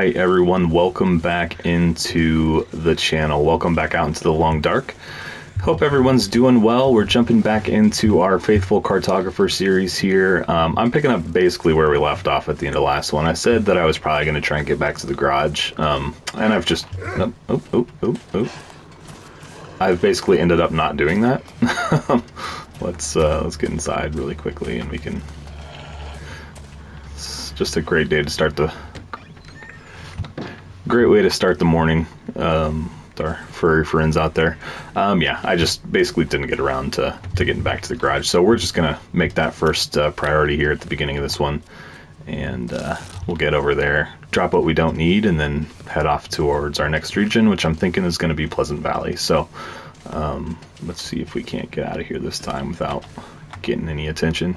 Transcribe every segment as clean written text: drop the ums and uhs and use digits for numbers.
right, everyone, welcome back into the channel. Welcome back out into the long dark. Hope everyone's doing well. We're jumping back into our Faithful Cartographer series here. I'm picking up basically where we left off at the end of the last one. I said that I was probably going to try and get back to the garage, and I've just... I've basically ended up not doing that. Let's get inside really quickly, and we can... It's just a great day to start the... Great way to start the morning with our furry friends out there. Yeah, I just basically didn't get around to getting back to the garage, so we're just gonna make that first priority here at the beginning of this one, and we'll get over there, drop what we don't need, and then head off towards our next region, which I'm thinking is going to be Pleasant Valley. So let's see if we can't get out of here this time without getting any attention.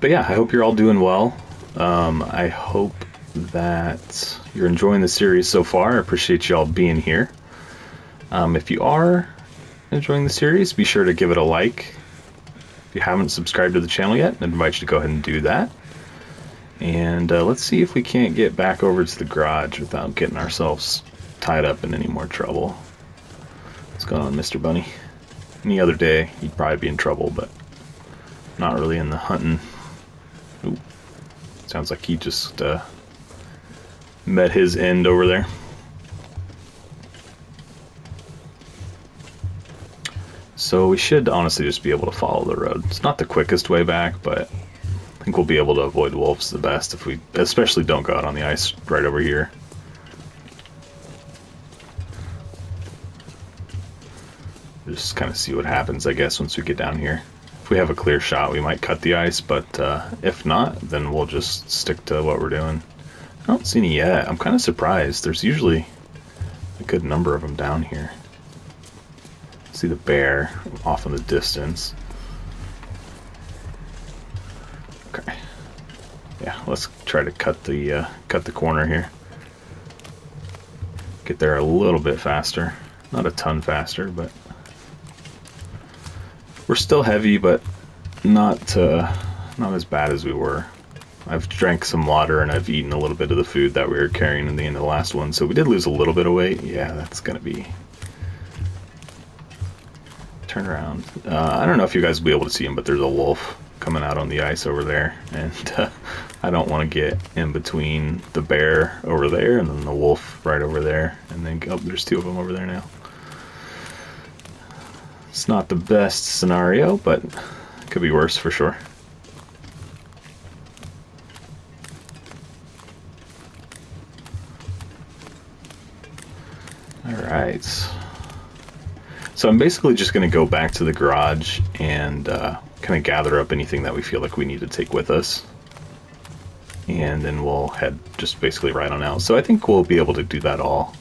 But yeah, I hope you're all doing well. I hope that you're enjoying the series so far. I appreciate you all being here. If you are enjoying the series, be sure to give it a like. If you haven't subscribed to the channel yet, I invite you to go ahead and do that. And let's see if we can't get back over to the garage without getting ourselves tied up in any more trouble. What's going on, Mr. Bunny? Any other day, he'd probably be in trouble, but not really in the hunting. Ooh. Sounds like he just met his end over there. So we should honestly just be able to follow the road. It's not the quickest way back, but I think we'll be able to avoid wolves the best if we especially don't go out on the ice right over here. Just kind of see what happens, I guess, once we get down here. If we have a clear shot, we might cut the ice, but if not, then we'll just stick to what we're doing. I don't see any yet. I'm kind of surprised. There's usually a good number of them down here. See the bear off in the distance. Okay. Yeah, let's try to cut the corner here. Get there a little bit faster. Not a ton faster, but we're still heavy, but not as bad as we were. I've drank some water and I've eaten a little bit of the food that we were carrying in the end of the last one, so we did lose a little bit of weight. Yeah, that's gonna be... Turn around. I don't know if you guys will be able to see him, but there's a wolf coming out on the ice over there, and I don't want to get in between the bear over there and then the wolf right over there, and then oh, there's two of them over there now. It's not the best scenario, but it could be worse for sure. Alright. So I'm basically just going to go back to the garage and kind of gather up anything that we feel like we need to take with us. And then we'll head just basically right on out. So I think we'll be able to do that all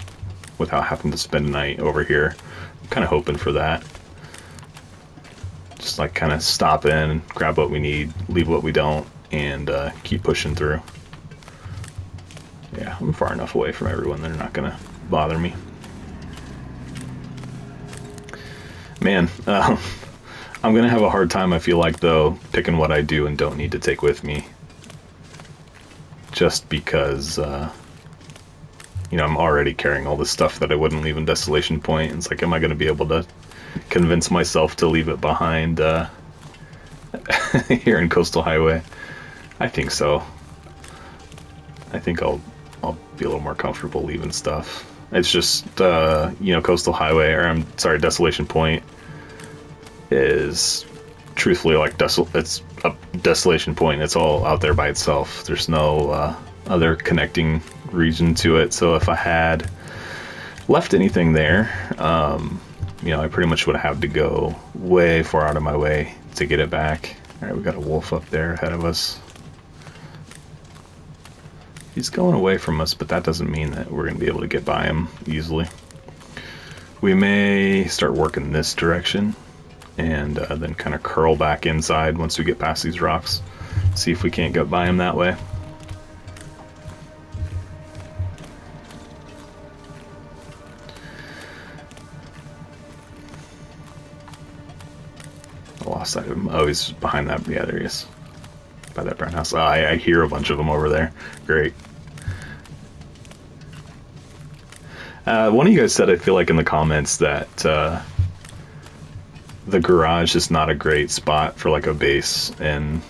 without having to spend a night over here. I'm kind of hoping for that. Just like kind of stop in, grab what we need, leave what we don't, and keep pushing through. Yeah, I'm far enough away from everyone, they're not going to bother me. Man, I'm going to have a hard time, I feel like, though, picking what I do and don't need to take with me. Just because, you know, I'm already carrying all this stuff that I wouldn't leave in Desolation Point. It's like, am I going to be able to convince myself to leave it behind here in Coastal Highway? I think so. I think I'll be a little more comfortable leaving stuff. It's just, you know, Coastal Highway, or I'm sorry, Desolation Point is truthfully like it's a Desolation Point. It's all out there by itself. There's no other connecting region to it. So if I had left anything there, you know, I pretty much would have to go way far out of my way to get it back. All right, we got a wolf up there ahead of us. He's going away from us, but that doesn't mean that we're going to be able to get by him easily. We may start working this direction and then kind of curl back inside once we get past these rocks. See if we can't get by him that way. I lost sight of him. Oh, he's behind that. Yeah, there he is. By that brown house. I hear a bunch of them over there. Great. One of you guys said, I feel like in the comments, that the garage is not a great spot for like a base in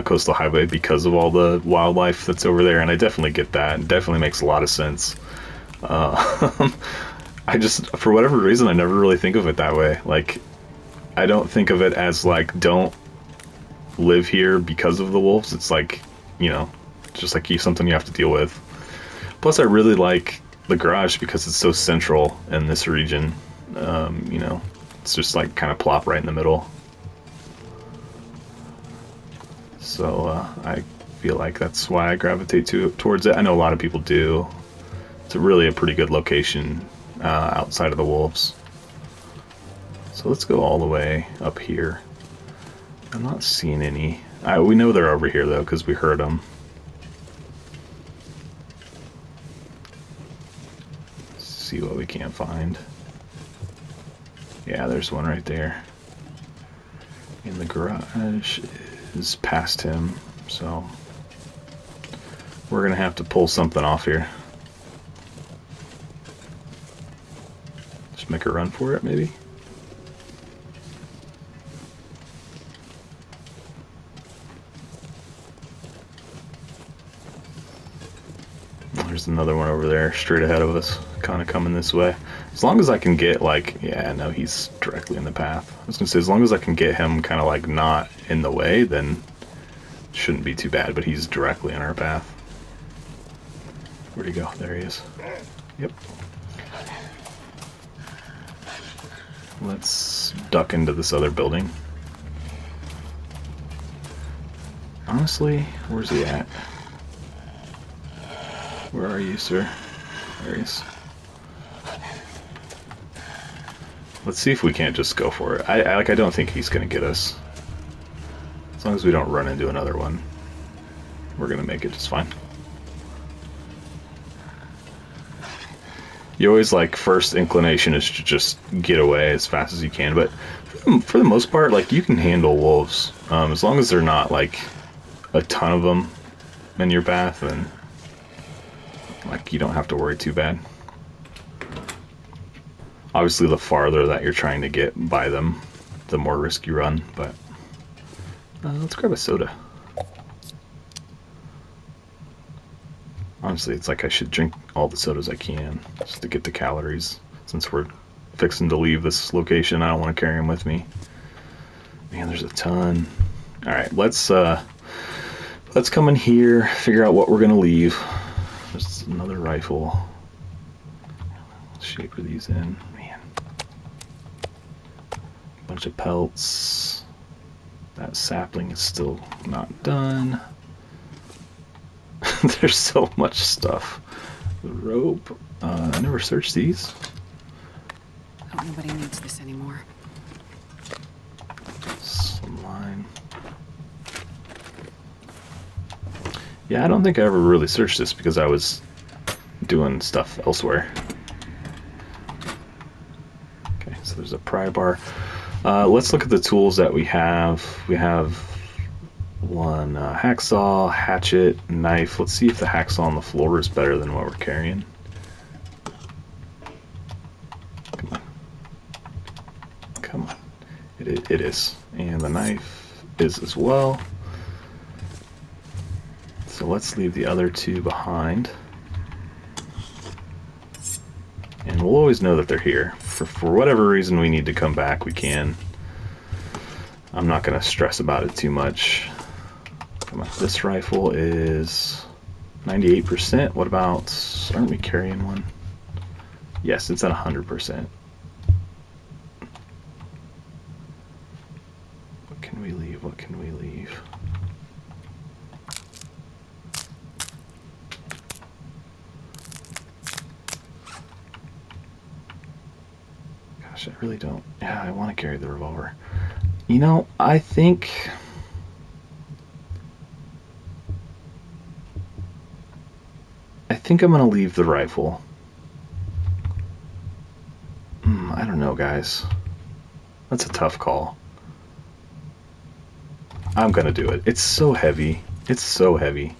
Coastal Highway because of all the wildlife that's over there, and I definitely get that. It definitely makes a lot of sense. I just, for whatever reason, I never really think of it that way. Like, I don't think of it as like, don't live here because of the wolves. It's like, you know, just like something you have to deal with. Plus, I really like the garage because it's so central in this region. You know, it's just like kind of plop right in the middle. So I feel like that's why I gravitate towards it. I know a lot of people do. It's really a pretty good location outside of the wolves. So let's go all the way up here. I'm not seeing any. We know they're over here though because we heard them. Let's see what we can find. Yeah, there's one right there. And the garage is past him, so we're gonna have to pull something off here. Just make a run for it, maybe. There's another one over there, straight ahead of us, kind of coming this way. As long as I can get, like, yeah, no, he's directly in the path. I was gonna say, as long as I can get him kind of like not in the way, then it shouldn't be too bad, but he's directly in our path. Where'd he go? There he is. Yep. Let's duck into this other building. Honestly, where's he at? Where are you, sir? There he is. Let's see if we can't just go for it. I don't think he's gonna get us. As long as we don't run into another one, we're gonna make it just fine. You always, like, first inclination is to just get away as fast as you can, but for the most part, like, you can handle wolves. As long as they're not, like, a ton of them in your path, then, like, you don't have to worry too bad. Obviously, the farther that you're trying to get by them, the more risk you run, but let's grab a soda. Honestly, it's like I should drink all the sodas I can just to get the calories. Since we're fixing to leave this location, I don't want to carry them with me. Man, there's a ton. All right, let's come in here, figure out what we're gonna leave. There's another rifle. What shape are these in? Man, bunch of pelts. That sapling is still not done. There's so much stuff. The rope. I never searched these. Hope nobody needs this anymore. Some line. Yeah, I don't think I ever really searched this because I was doing stuff elsewhere. Okay, so there's a pry bar. Let's look at the tools that we have. We have one hacksaw, hatchet, knife. Let's see if the hacksaw on the floor is better than what we're carrying. Come on. Come on. It is. And the knife is as well. So let's leave the other two behind. And we'll always know that they're here. For whatever reason we need to come back, we can. I'm not going to stress about it too much. Come on, this rifle is 98%. What about, aren't we carrying one? Yes, it's at 100%. What can we leave? What can we leave? Gosh, I really don't. Yeah, I want to carry the revolver. You know, I think I'm going to leave the rifle. I don't know, guys. That's a tough call. I'm gonna do it. It's so heavy. It's so heavy.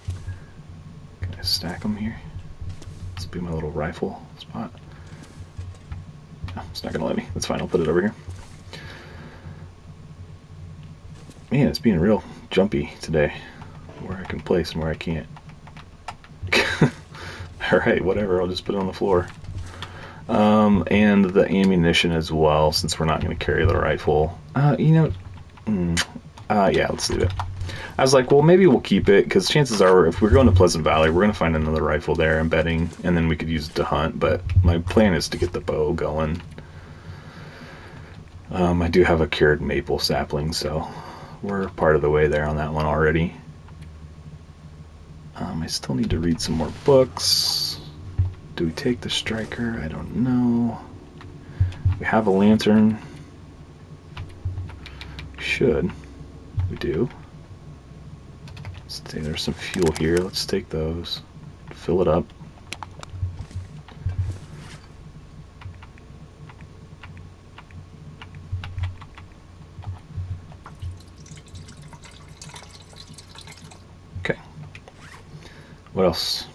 Can I stack them here? This will be my little rifle spot. Oh, it's not gonna let me. That's fine. I'll put it over here. Man, it's being real jumpy today. Where I can place and where I can't. Alright, whatever. I'll just put it on the floor. And the ammunition as well, since we're not going to carry the rifle. Yeah, let's leave it. I was like, well, maybe we'll keep it, because chances are, if we're going to Pleasant Valley, we're going to find another rifle there, I'm betting, and then we could use it to hunt, but my plan is to get the bow going. I do have a cured maple sapling, so we're part of the way there on that one already. I still need to read some more books. Do we take the striker? I don't know. We have a lantern. We should. We do. Let's see, there's some fuel here. Let's take those. Fill it up. Okay. What else?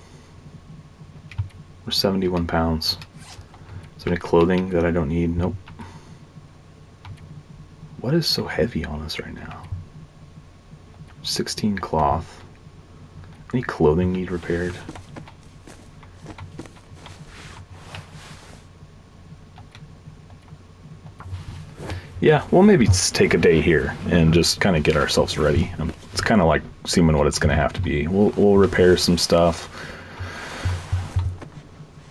We're 71 pounds. Is there any clothing that I don't need? Nope. What is so heavy on us right now? 16 cloth. Any clothing need repaired? Yeah, we'll maybe take a day here and just kind of get ourselves ready. It's kind of like seeing what it's going to have to be. We'll repair some stuff.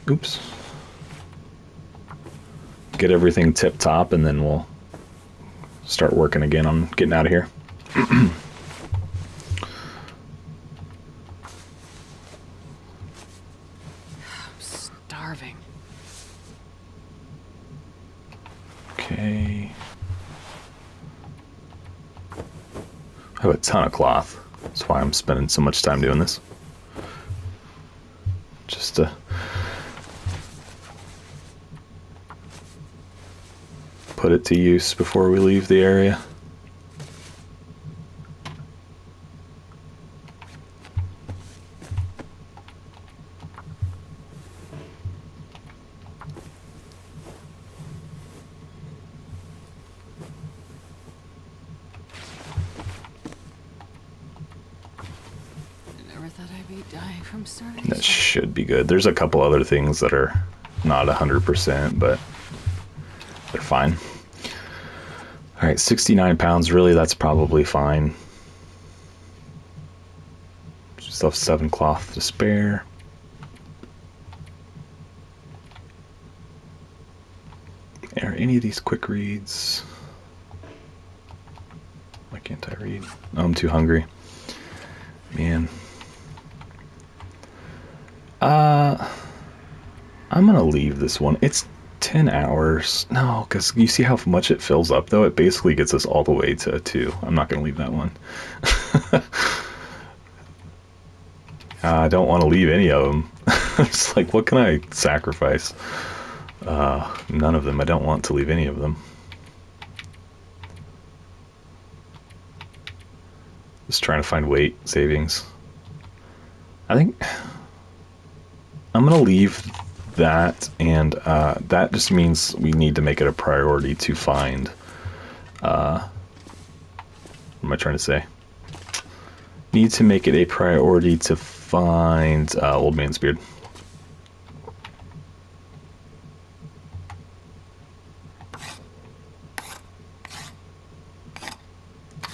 Oops. Get everything tip top, and then we'll start working again on getting out of here. I'm starving. Okay. I have a ton of cloth. That's why I'm spending so much time doing this. Just to put it to use before we leave the area. Never thought I'd be dying from starvation. That should be good. There's a couple other things that are not 100%, but they're fine. All right, 69 pounds. Really, that's probably fine. Still have 7 cloth to spare. Are any of these quick reads? Why can't I read? Oh, I'm too hungry. Man. I'm gonna leave this one. It's 10 hours. No, because you see how much it fills up, though? It basically gets us all the way to 2. I'm not gonna leave that one. I don't want to leave any of them. It's like, what can I sacrifice? None of them. I don't want to leave any of them. Just trying to find weight savings. I think I'm going to leave that, and that just means we need to make it a priority to find... what am I trying to say? Need to make it a priority to find Old Man's Beard.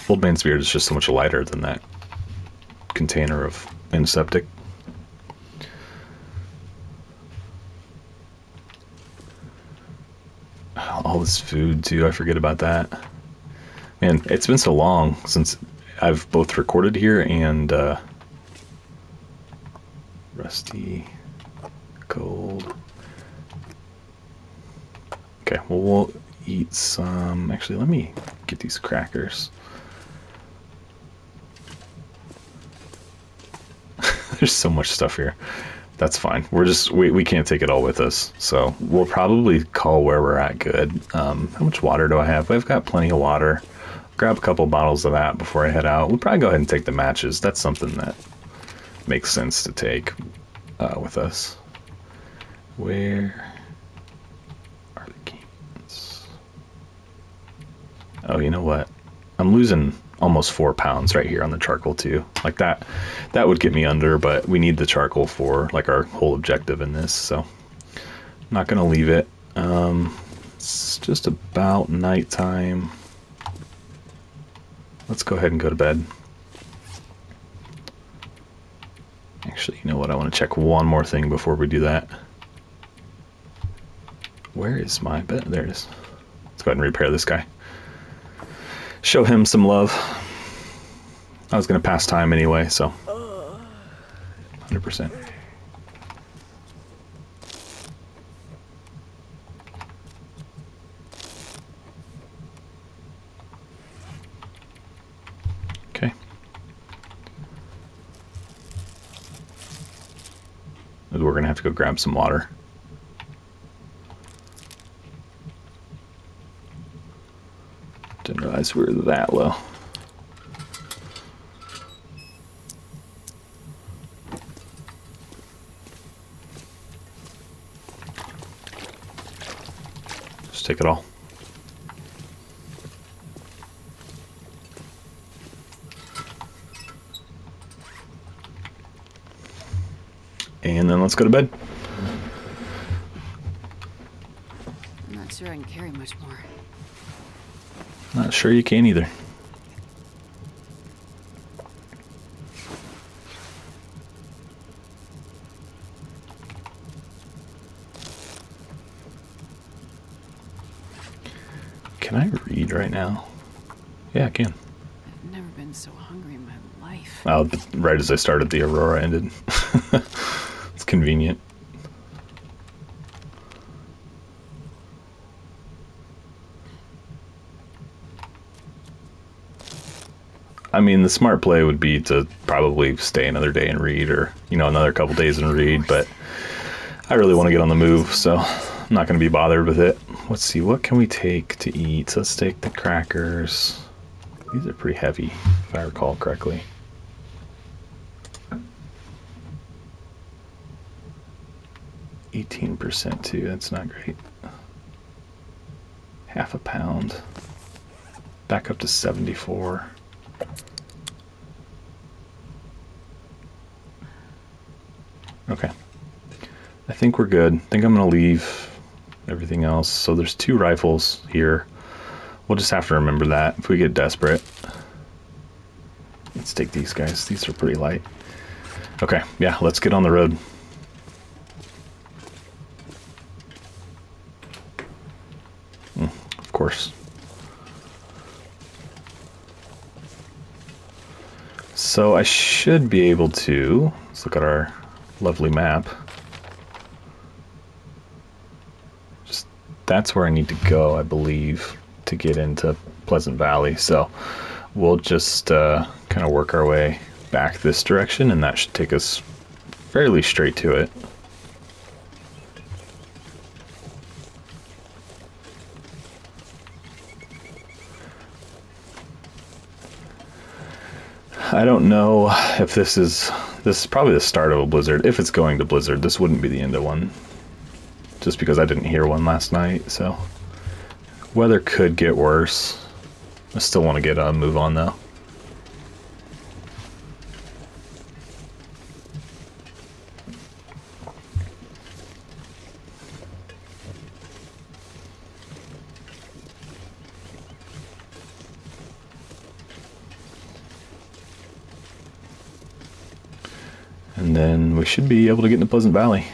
Old Man's Beard is just so much lighter than that container of antiseptic. All this food too, I forget about that. Man, it's been so long since I've both recorded here and rusty, cold. Okay, well, we'll eat some. Actually, let me get these crackers. There's so much stuff here. That's fine. We can't take it all with us, so we'll probably call where we're at good. How much water do I have? I've got plenty of water. grab a couple bottles of that before I head out. We'll probably go ahead and take the matches. That's something that makes sense to take with us. Where are the cans? Oh, you know what? I'm losing almost 4 pounds right here on the charcoal too. Like that would get me under, but we need the charcoal for like our whole objective in this, so I'm not gonna leave it. It's just about nighttime. Let's go ahead and go to bed. Actually, you know what? I want to check one more thing before we do that. Where is my bed? There it is. Let's go ahead and repair this guy. Show him some love. I was going to pass time anyway, so 100%. Okay. We're going to have to go grab some water. Didn't realize we were that low. Just take it all. And then let's go to bed. I'm not sure I can carry much more. Not sure you can either. Can I read right now? Yeah, I can. I've never been so hungry in my life. Oh, right as I started, the aurora ended. It's convenient. I mean, the smart play would be to probably stay another day and read, or, you know, another couple days and read, but I really want to get on the move, so I'm not going to be bothered with it. Let's see, what can we take to eat? Let's take the crackers. These are pretty heavy, if I recall correctly. %, too, that's not great. Half a pound. Back up to 74. Okay. I think we're good. I think I'm going to leave everything else. So there's 2 rifles here. We'll just have to remember that if we get desperate. Let's take these guys. These are pretty light. Okay, yeah, let's get on the road. Of course. So I should be able to, let's look at our lovely map. Just that's where I need to go, I believe, to get into Pleasant Valley. So we'll just kind of work our way back this direction, and that should take us fairly straight to it. I don't know if this is probably the start of a blizzard. If it's going to blizzard, this wouldn't be the end of one. Just because I didn't hear one last night, so weather could get worse. I still want to get a move on though. And then we should be able to get into Pleasant Valley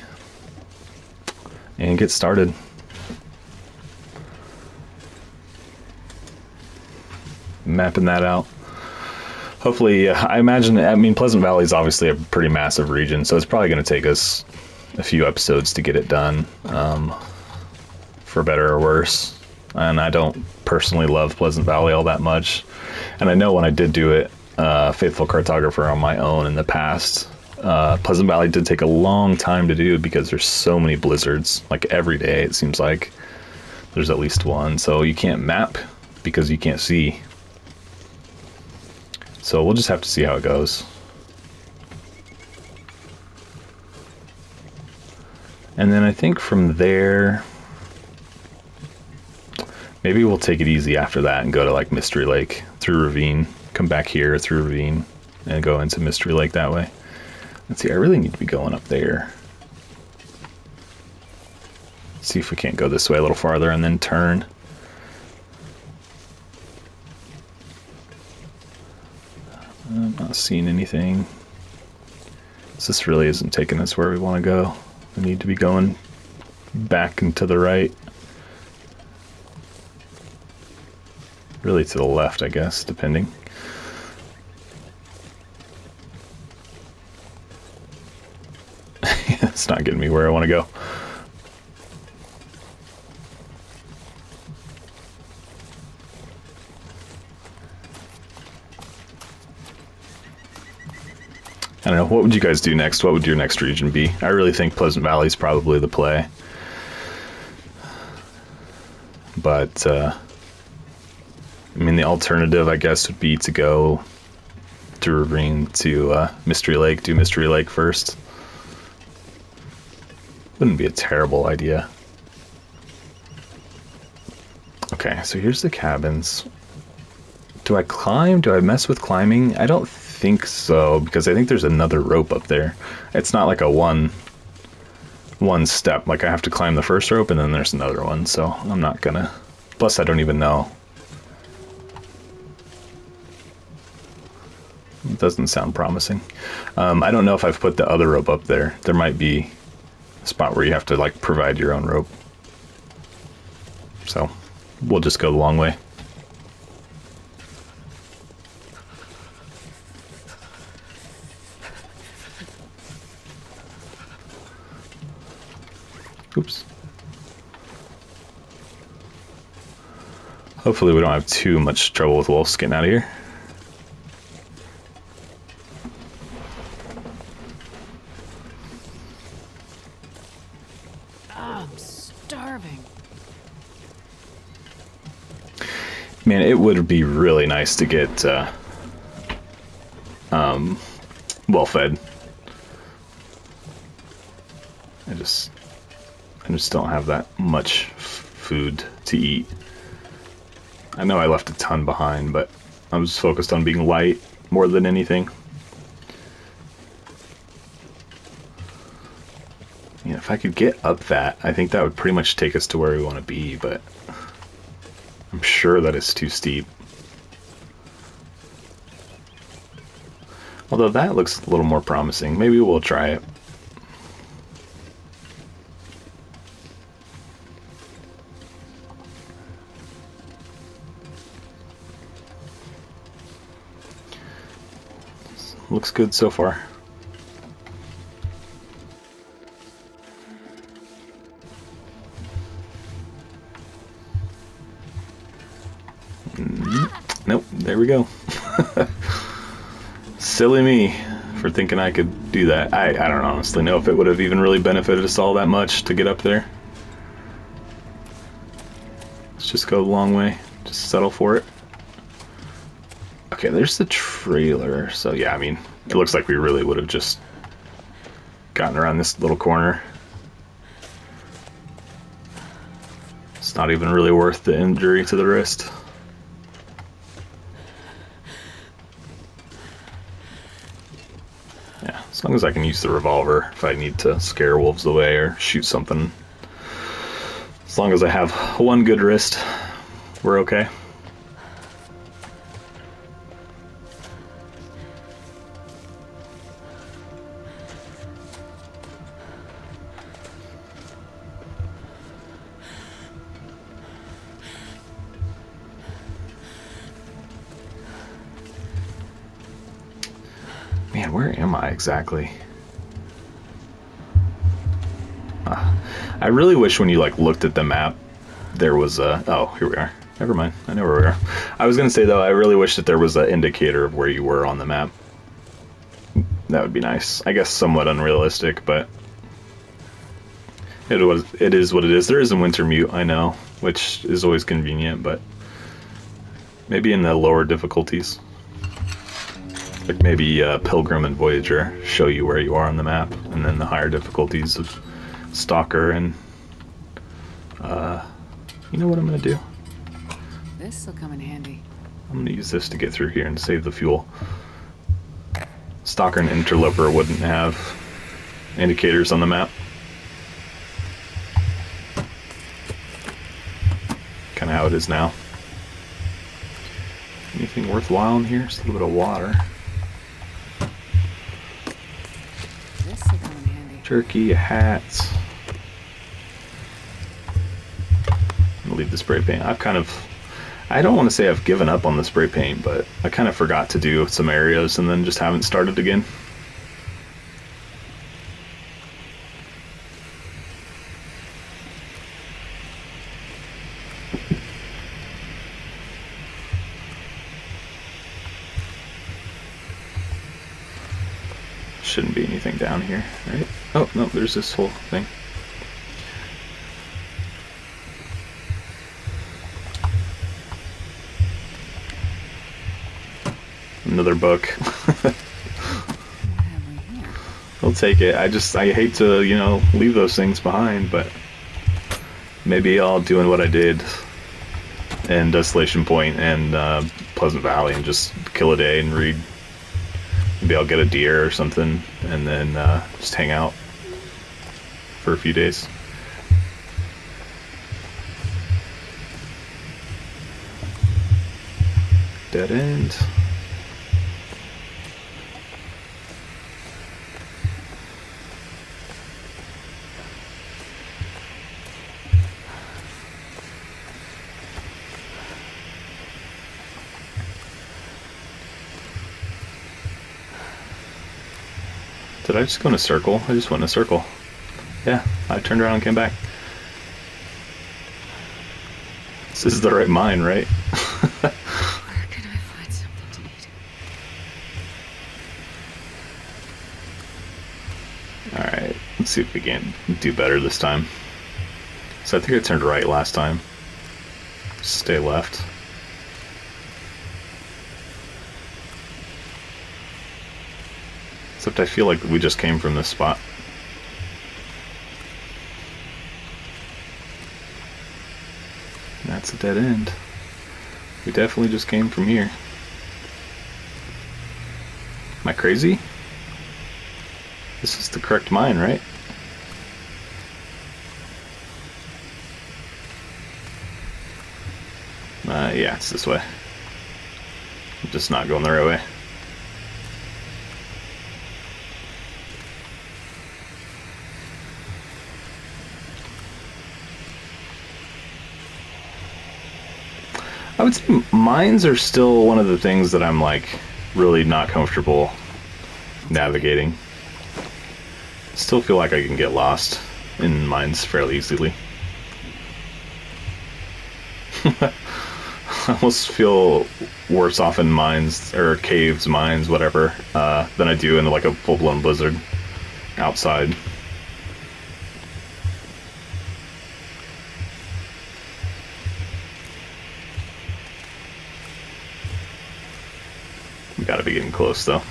and get started. Mapping that out. Hopefully, I mean, Pleasant Valley is obviously a pretty massive region, so it's probably going to take us a few episodes to get it done, for better or worse. And I don't personally love Pleasant Valley all that much. And I know when I did do it, Faithful Cartographer on my own in the past, Pleasant Valley did take a long time to do because there's so many blizzards. Like every day, it seems like there's at least one. So you can't map because you can't see. So we'll just have to see how it goes. And then I think from there, maybe we'll take it easy after that and go to like Mystery Lake through Ravine, come back here through Ravine, and go into Mystery Lake that way. Let's see, I really need to be going up there. Let's see if we can't go this way a little farther and then turn. I'm not seeing anything. This really isn't taking us where we want to go. We need to be going back and to the right. Really to the left, I guess, depending. It's not getting me where I want to go. I don't know, what would you guys do next? What would your next region be? I really think Pleasant Valley is probably the play. But, I mean, the alternative, I guess, would be to go to Ravine to Mystery Lake, do Mystery Lake first. Wouldn't be a terrible idea. Okay, so here's the cabins. Do I climb? Do I mess with climbing? I don't think so, because I think there's another rope up there. It's not like a one step. Like I have to climb the first rope and then there's another one, so I'm not gonna. Plus I don't even know. It doesn't sound promising. I don't know if I've put the other rope up there. There might be a spot where you have to like provide your own rope. So we'll just go the long way. Oops. Hopefully we don't have too much trouble with wolves getting out of here. I'm starving. Man, it would be really nice to get well fed. I just don't have that much food to eat. I know I left a ton behind, but I was focused on being light more than anything. Yeah, if I could get up that, I think that would pretty much take us to where we want to be, but I'm sure that it's too steep. Although that looks a little more promising. Maybe we'll try it. Looks good so far. Nope, there we go. Silly me for thinking I could do that. I don't honestly know if it would have even really benefited us all that much to get up there. Let's just go the long way. Just settle for it. Okay, there's the trailer. So yeah, I mean, it looks like we really would have just gotten around this little corner. It's not even really worth the injury to the wrist. Yeah, as long as I can use the revolver if I need to scare wolves away or shoot something. As long as I have one good wrist, we're okay. Man, where am I exactly? I really wish when you like looked at the map, there was a... Oh, here we are. Never mind. I know where we are. I was going to say, though, I really wish that there was an indicator of where you were on the map. That would be nice. I guess somewhat unrealistic, but it is what it is. There is a winter mute, I know, which is always convenient, but maybe in the lower difficulties. Like maybe Pilgrim and Voyager show you where you are on the map, and then the higher difficulties of Stalker and you know what I'm gonna do? This'll come in handy. I'm gonna use this to get through here and save the fuel. Stalker and Interloper wouldn't have indicators on the map. Kind of how it is now. Anything worthwhile in here? Just a little bit of water. This'll come in handy. Jerky, a hat. I'm gonna leave the spray paint. I don't want to say I've given up on the spray paint, but I kind of forgot to do some areas and then just haven't started again. Shouldn't be anything down here, right? Oh, no, there's this whole thing. Another book. What have we here? I'll take it. I hate to, leave those things behind, but maybe I'll doing what I did in Desolation Point and Pleasant Valley and just kill a day and read. Maybe I'll get a deer or something and then just hang out for a few days. Dead end. Did I just go in a circle? I just went in a circle. Yeah, I turned around and came back. This is the right mine, right? Where can I find something to eat? Alright, let's see if we can do better this time. So I think I turned right last time. Stay left. Except I feel like we just came from this spot. That's a dead end. We definitely just came from here. Am I crazy? This is the correct mine, right? Yeah, it's this way. I'm just not going the right way. I would say mines are still one of the things that I'm like really not comfortable navigating. Still feel like I can get lost in mines fairly easily. I almost feel worse off in mines or caves, mines, whatever, than I do in like a full-blown blizzard outside. We gotta be getting close though.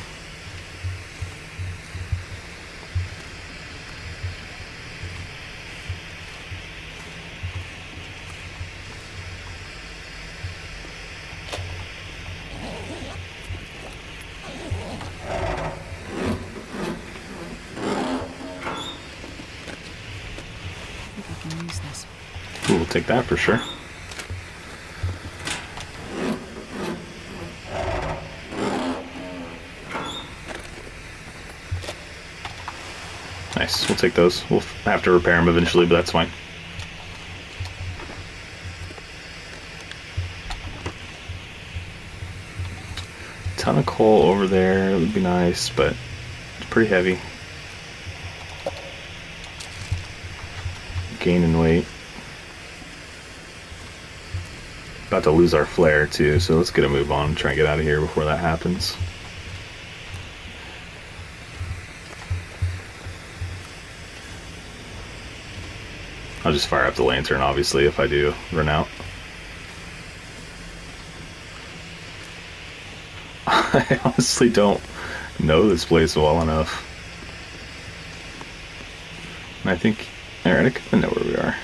I can use this. Ooh, we'll take that for sure. Nice, we'll take those. We'll have to repair them eventually, but that's fine. Ton of coal over there would be nice, but it's pretty heavy. Gaining weight. About to lose our flare too, so let's get a move on and try and get out of here before that happens. I'll just fire up the lantern, obviously, if I do run out. I honestly don't know this place well enough. And I think... Alright, I kind of know where we are.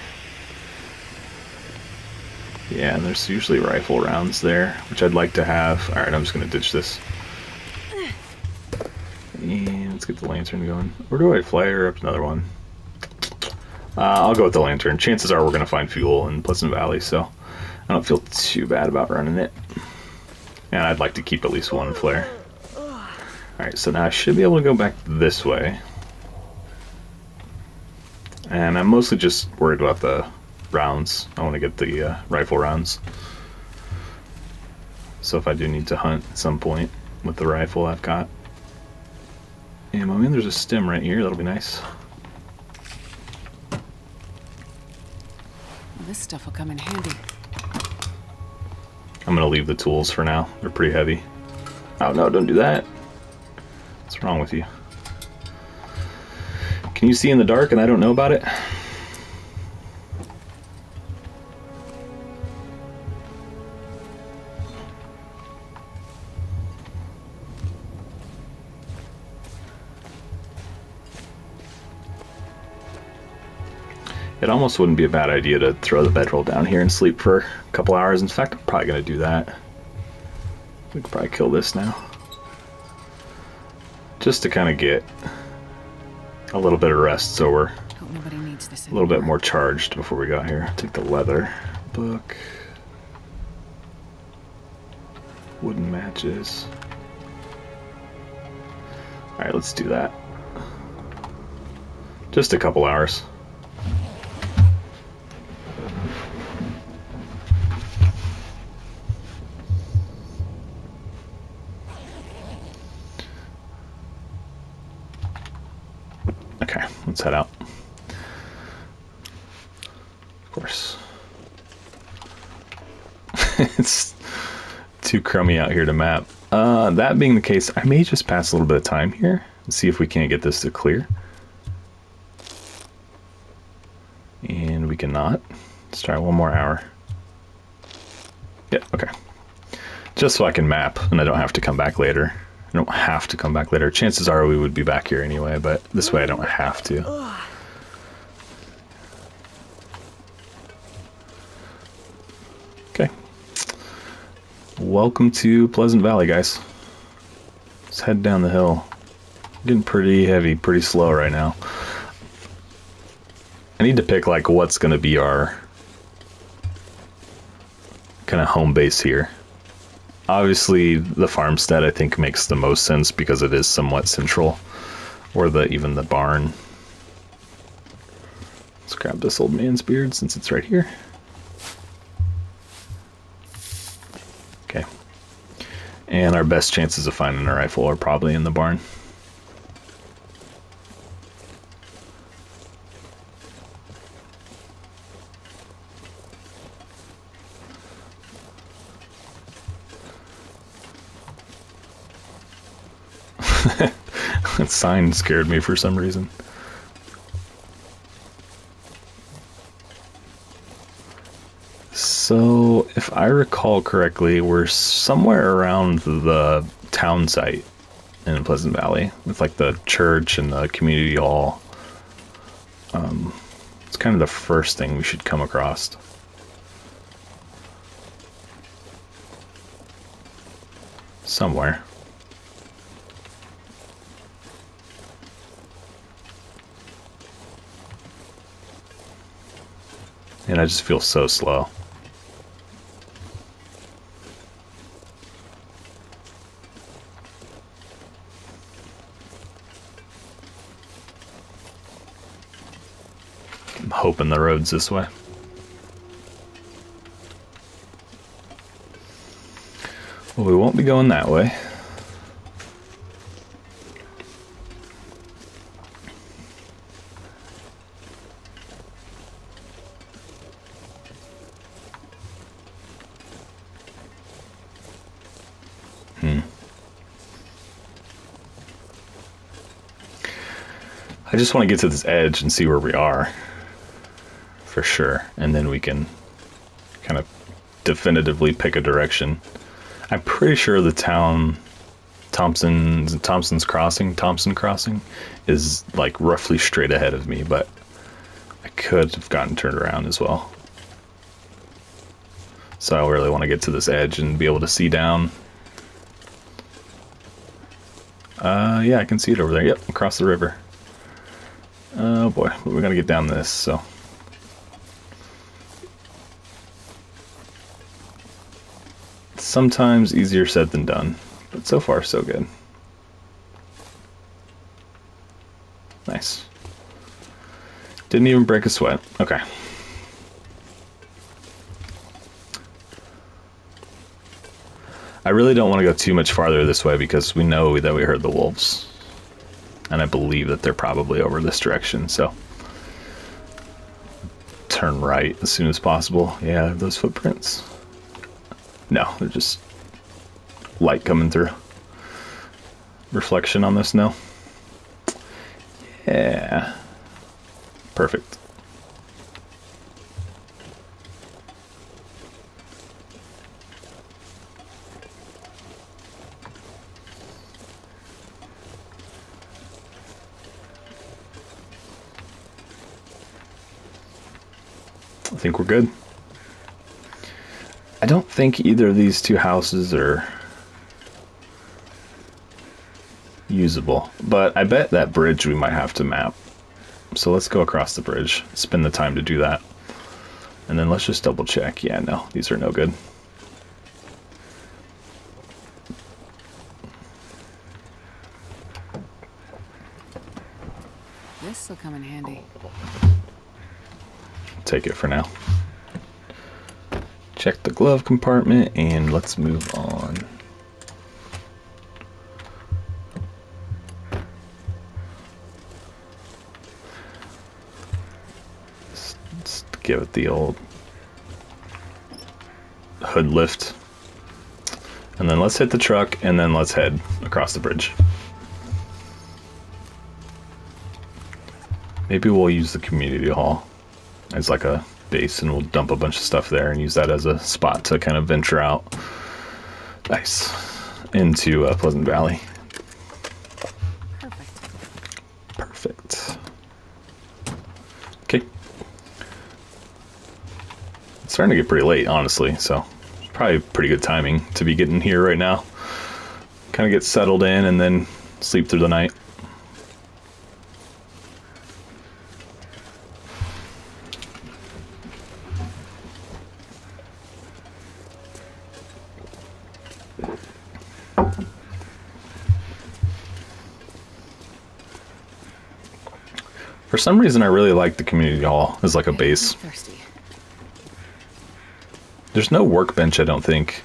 Yeah, and there's usually rifle rounds there, which I'd like to have. Alright, I'm just going to ditch this. And let's get the lantern going. Where do I fire up another one? I'll go with the lantern. Chances are we're going to find fuel in Pleasant Valley, so I don't feel too bad about running it. And I'd like to keep at least one flare. Alright, so now I should be able to go back this way. And I'm mostly just worried about the rounds. I want to get the rifle rounds. So if I do need to hunt at some point with the rifle I've got. And I mean, there's a stem right here. That'll be nice. Well, this stuff will come in handy. I'm going to leave the tools for now. They're pretty heavy. Oh, no, don't do that. What's wrong with you? Can you see in the dark and I don't know about it? It almost wouldn't be a bad idea to throw the bedroll down here and sleep for a couple hours. In fact, I'm probably going to do that. We could probably kill this now. Just to kind of get a little bit of rest so we're Hope nobody needs this a little bit more charged before we got here. Take the leather book. Wooden matches. Alright, let's do that. Just a couple hours. Okay, let's head out. Of course. It's too crummy out here to map. That being the case, I may just pass a little bit of time here and see if we can't get this to clear. And we cannot. Let's try one more hour. Yeah, okay. Just so I can map and I don't have to come back later. I don't have to come back later. Chances are we would be back here anyway, but this way I don't have to. Okay. Welcome to Pleasant Valley, guys. Let's head down the hill. Getting pretty heavy, pretty slow right now. I need to pick like what's going to be our kind of home base here. Obviously, the farmstead I think makes the most sense because it is somewhat central, or even the barn. Let's grab this old man's beard since it's right here. Okay. And our best chances of finding a rifle are probably in the barn. That sign scared me for some reason. So, if I recall correctly, we're somewhere around the town site in Pleasant Valley with like the church and the community hall. It's kind of the first thing we should come across. Somewhere. And I just feel so slow. I'm hoping the road's this way. Well, we won't be going that way. I just want to get to this edge and see where we are, for sure, and then we can kind of definitively pick a direction. I'm pretty sure the town Thompson Crossing is like roughly straight ahead of me, but I could have gotten turned around as well. So I really want to get to this edge and be able to see down. Yeah, I can see it over there. Yep, across the river. Oh boy, but we gotta get down this, so. Sometimes easier said than done, but so far so good. Nice. Didn't even break a sweat. Okay. I really don't want to go too much farther this way because we know that we heard the wolves. And I believe that they're probably over this direction, so. Turn right as soon as possible. Yeah, those footprints. No, they're just light coming through. Reflection on the snow. Yeah. Perfect. I think we're good. I don't think either of these two houses are usable, but I bet that bridge we might have to map. So let's go across the bridge, spend the time to do that. And then let's just double check. Yeah, no, these are no good. This'll come in handy. Take it for now. Check the glove compartment and let's move on. Let's give it the old hood lift. And then let's hit the truck and then let's head across the bridge. Maybe we'll use the community hall as like a base and we'll dump a bunch of stuff there and use that as a spot to kind of venture out. Nice. Into Pleasant Valley. Perfect. Okay. It's starting to get pretty late, honestly, so it's probably pretty good timing to be getting here right now. Kind of get settled in and then sleep through the night. For some reason, I really like the community hall as like a base. Thirsty. There's no workbench, I don't think.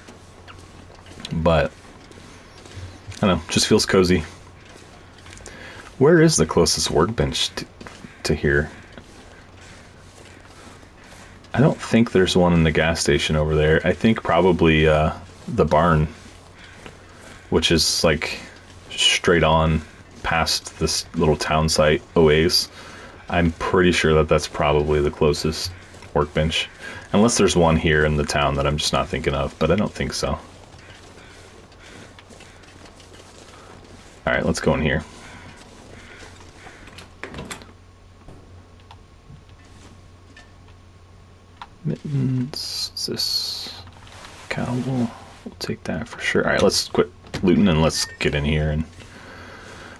But, I don't know, just feels cozy. Where is the closest workbench to here? I don't think there's one in the gas station over there. I think probably the barn, which is like straight on past this little town site, Oasis. I'm pretty sure that that's probably the closest workbench. Unless there's one here in the town that I'm just not thinking of, but I don't think so. Alright, let's go in here. Mittens, is this cowl? We'll take that for sure. Alright, let's quit looting and let's get in here and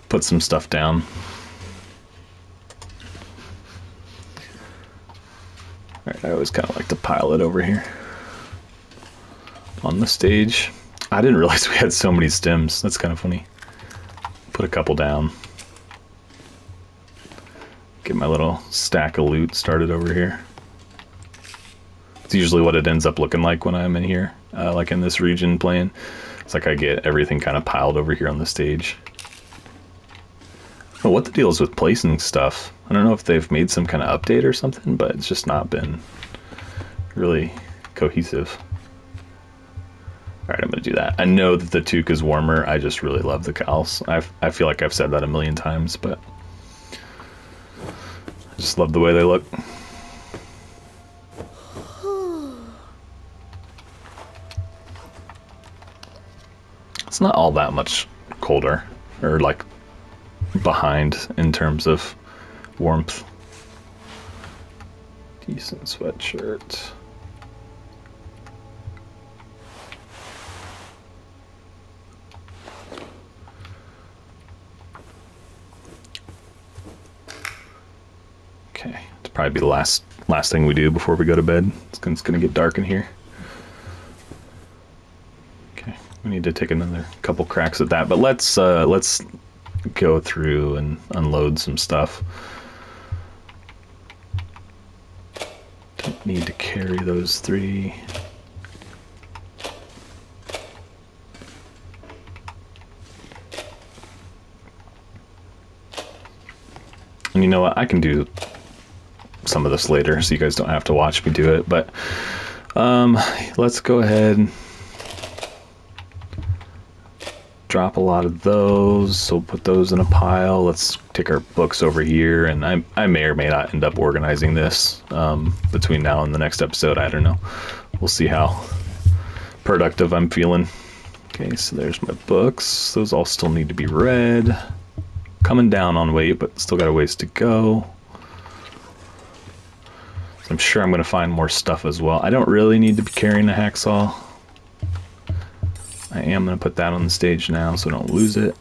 put some stuff down. Alright, I always kind of like to pile it over here on the stage. I didn't realize we had so many stems. That's kind of funny. Put a couple down. Get my little stack of loot started over here. It's usually what it ends up looking like when I'm in here, like in this region playing. It's like I get everything kind of piled over here on the stage. But what the deal is with placing stuff? I don't know if they've made some kind of update or something, but it's just not been really cohesive. Alright, I'm going to do that. I know that the toque is warmer. I just really love the cowls. I feel like I've said that a million times, but I just love the way they look. It's not all that much colder, or like behind in terms of warmth. Decent sweatshirt. Okay, it'll probably be the last thing we do before we go to bed. It's gonna get dark in here. Okay, we need to take another couple cracks at that, but let's go through and unload some stuff. Don't need to carry those 3. And you know what? I can do some of this later, so you guys don't have to watch me do it. But let's go ahead. Drop a lot of those, so put those in a pile. Let's take our books over here, and I may or may not end up organizing this between now and the next episode. I don't know. We'll see how productive I'm feeling. Okay, so there's my books. Those all still need to be read. Coming down on weight, but still got a ways to go. So I'm sure I'm going to find more stuff as well. I don't really need to be carrying a hacksaw. I am going to put that on the stage now so I don't lose it.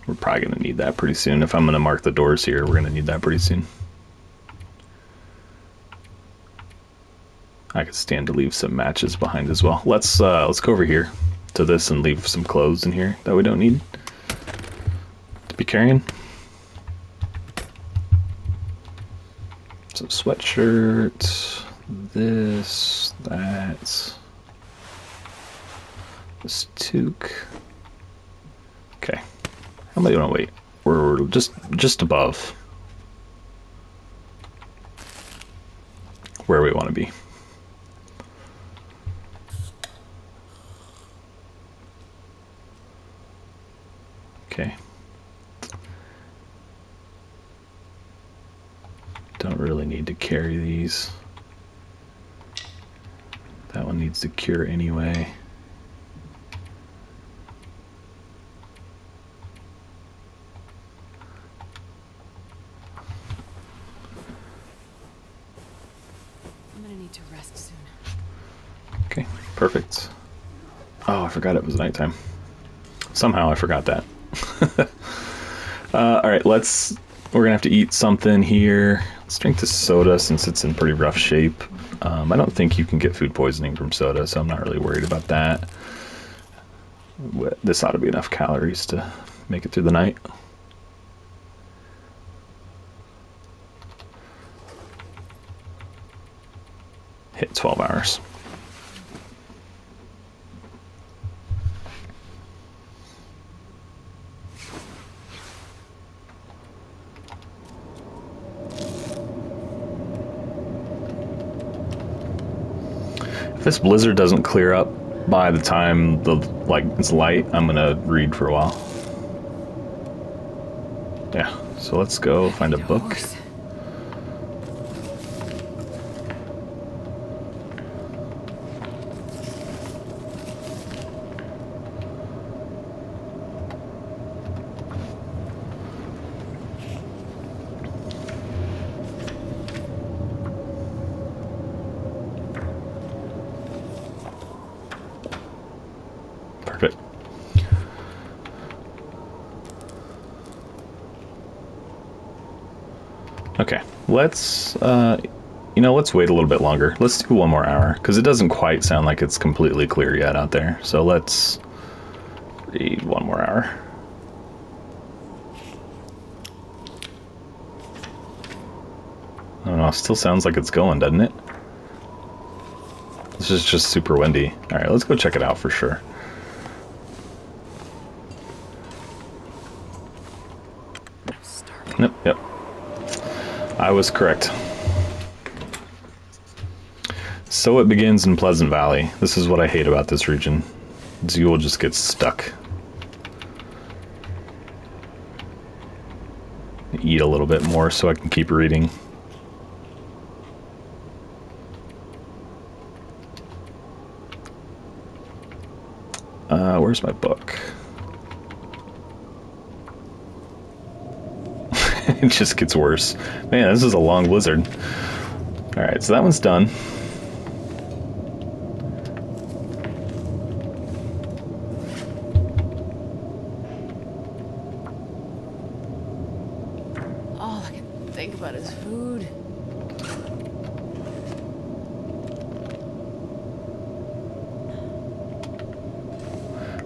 We're probably going to need that pretty soon. If I'm going to mark the doors here, we're going to need that pretty soon. I could stand to leave some matches behind as well. Let's go over here to this and leave some clothes in here that we don't need to be carrying. Some sweatshirt, this, that, this toque. Okay, how am I doing? Wait, we're just above where we want to be. Okay. Don't really need to carry these. That one needs to cure anyway. I'm gonna need to rest soon. Okay, perfect. Oh, I forgot it was nighttime. Somehow I forgot that. All right, we're gonna have to eat something here. Let's drink this soda since it's in pretty rough shape. I don't think you can get food poisoning from soda, so I'm not really worried about that. This ought to be enough calories to make it through the night. Hit 12 hours. If this blizzard doesn't clear up by the time it's light, I'm gonna read for a while. Yeah, so let's go find a book. Horse. Perfect. Okay, let's let's wait a little bit longer. Let's do 1 more hour, because it doesn't quite sound like it's completely clear yet out there. So let's read 1 more hour. I don't know, it still sounds like it's going, doesn't it? This is just super windy. All right, let's go check it out for sure. Yep. I was correct. So it begins in Pleasant Valley. This is what I hate about this region. You will just get stuck. Eat a little bit more so I can keep reading. where's my book? It just gets worse. Man, this is a long blizzard. Alright, so that one's done. All I can think about is food.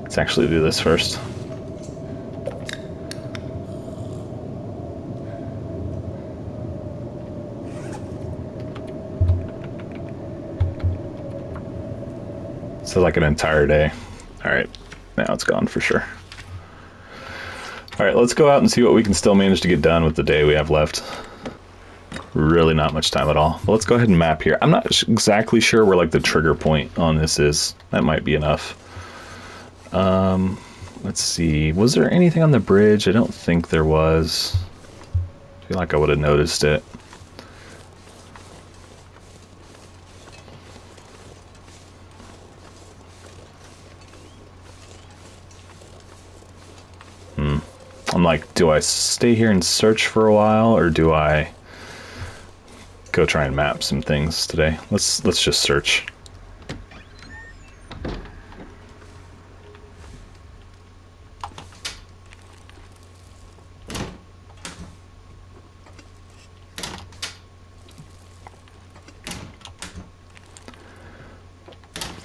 Let's actually do this first. So like an entire day. Alright, now it's gone for sure. Alright, let's go out and see what we can still manage to get done with the day we have left. Really not much time at all. But let's go ahead and map here. I'm not exactly sure where like the trigger point on this is. That might be enough. Let's see. Was there anything on the bridge? I don't think there was. I feel like I would have noticed it. I'm like, do I stay here and search for a while, or do I go try and map some things today? Let's just search.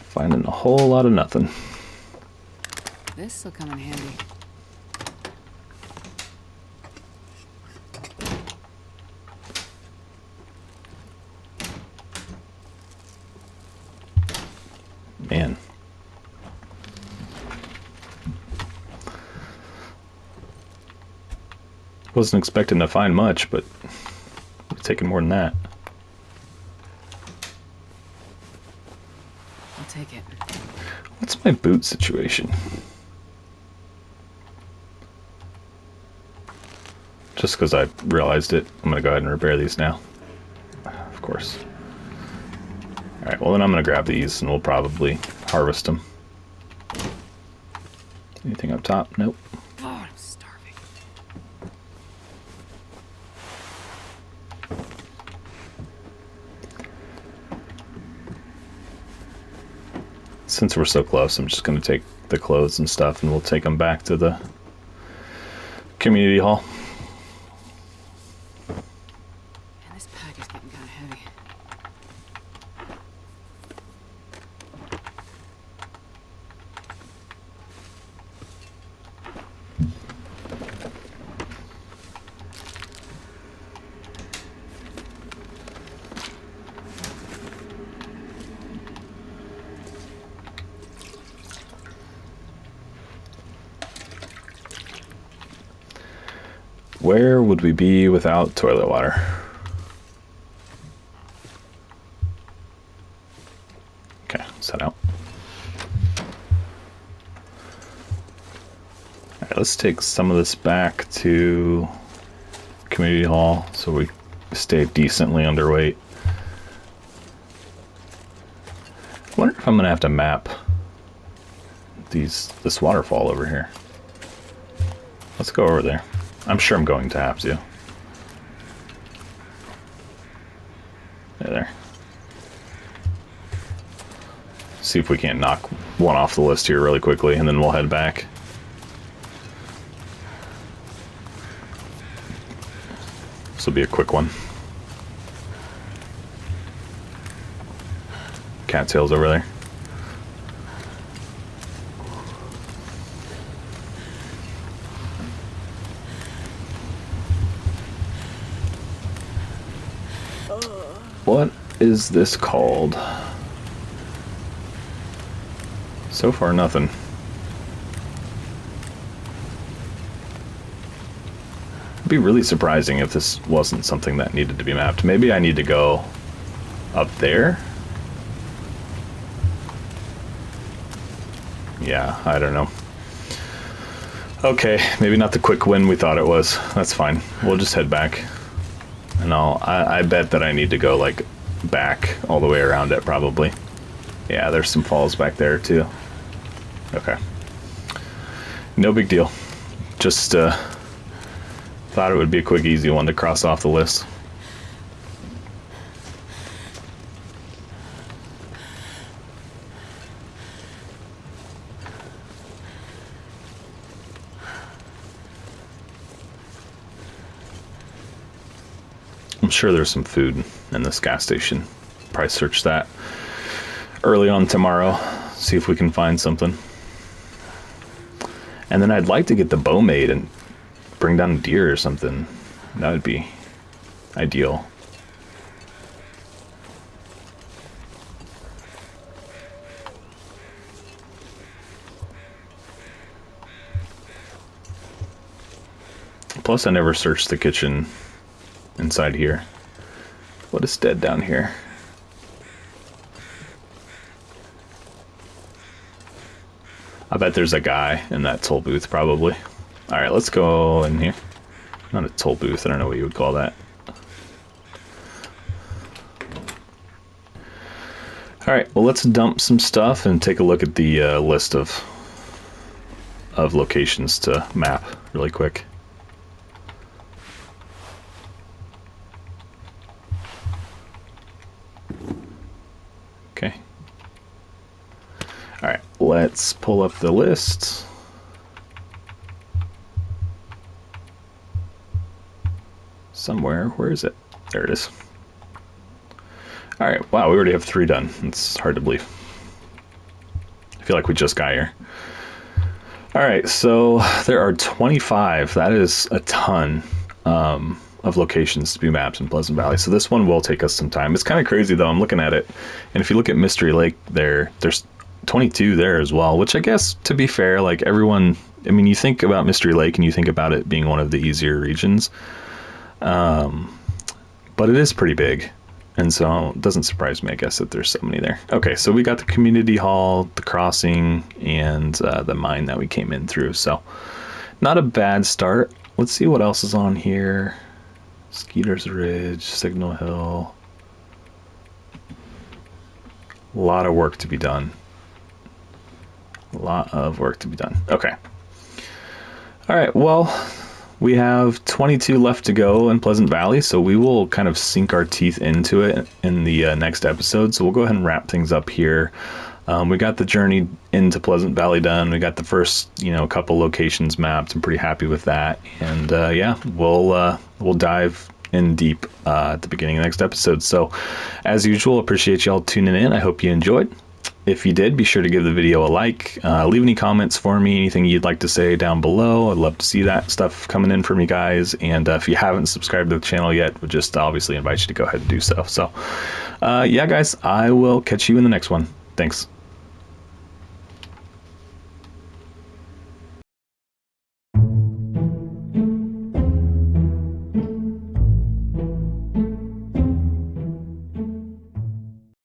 Finding a whole lot of nothing. This'll come in handy. Man. Wasn't expecting to find much, but it's taking more than that. I'll take it. What's my boot situation? Just because I realized it, I'm going to go ahead and repair these now. Of course. Alright, well then I'm going to grab these and we'll probably harvest them. Anything up top? Nope. God, I'm starving. Since we're so close, I'm just going to take the clothes and stuff and we'll take them back to the community hall. Man, this pack is getting kind of heavy. Where would we be without toilet water? Okay, set out. Alright, let's take some of this back to community hall so we stay decently underweight. I wonder if I'm gonna have to map this waterfall over here. Let's go over there. I'm sure I'm going to have to. There. See if we can't knock one off the list here really quickly, and then we'll head back. This will be a quick one. Cattails over there. What is this called? So far, nothing. It'd be really surprising if this wasn't something that needed to be mapped. Maybe I need to go up there? Yeah, I don't know. Okay, maybe not the quick win we thought it was. That's fine. We'll just head back. And I bet that I need to go, like, back all the way around it, probably. Yeah, there's some falls back there, too. Okay. No big deal. Just thought it would be a quick, easy one to cross off the list. I'm sure there's some food in this gas station. Probably search that early on tomorrow, see if we can find something. And then I'd like to get the bow made and bring down a deer or something. That would be ideal. Plus, I never searched the kitchen inside here. What is dead down here? I bet there's a guy in that toll booth, probably. Alright, let's go in here. Not a toll booth, I don't know what you would call that. Alright, well, let's dump some stuff and take a look at the list of locations to map really quick. Okay. Alright, let's pull up the list. Somewhere. Where is it? There it is. Alright, wow, we already have 3 done. It's hard to believe. I feel like we just got here. Alright, so there are 25. That is a ton of locations to be mapped in Pleasant Valley. So this one will take us some time. It's kind of crazy, though. I'm looking at it. And if you look at Mystery Lake there's 22 there as well, which I guess, to be fair, like everyone, I mean, you think about Mystery Lake and you think about it being one of the easier regions. But it is pretty big. And so it doesn't surprise me, I guess, that there's so many there. Okay, so we got the community hall, the crossing, and the mine that we came in through. So not a bad start. Let's see what else is on here. Skeeter's Ridge, Signal Hill. A lot of work to be done. A lot of work to be done. Okay. All right, well, we have 22 left to go in Pleasant Valley, so we will kind of sink our teeth into it in the next episode. So we'll go ahead and wrap things up here. We got the journey into Pleasant Valley done. We got the first, couple locations mapped. I'm pretty happy with that. And yeah, we'll dive in deep at the beginning of the next episode. So as usual, appreciate y'all tuning in. I hope you enjoyed. If you did, be sure to give the video a like. Leave any comments for me, anything you'd like to say down below. I'd love to see that stuff coming in from you guys. And if you haven't subscribed to the channel yet, we'll just obviously invite you to go ahead and do so. So yeah, guys, I will catch you in the next one. Thanks.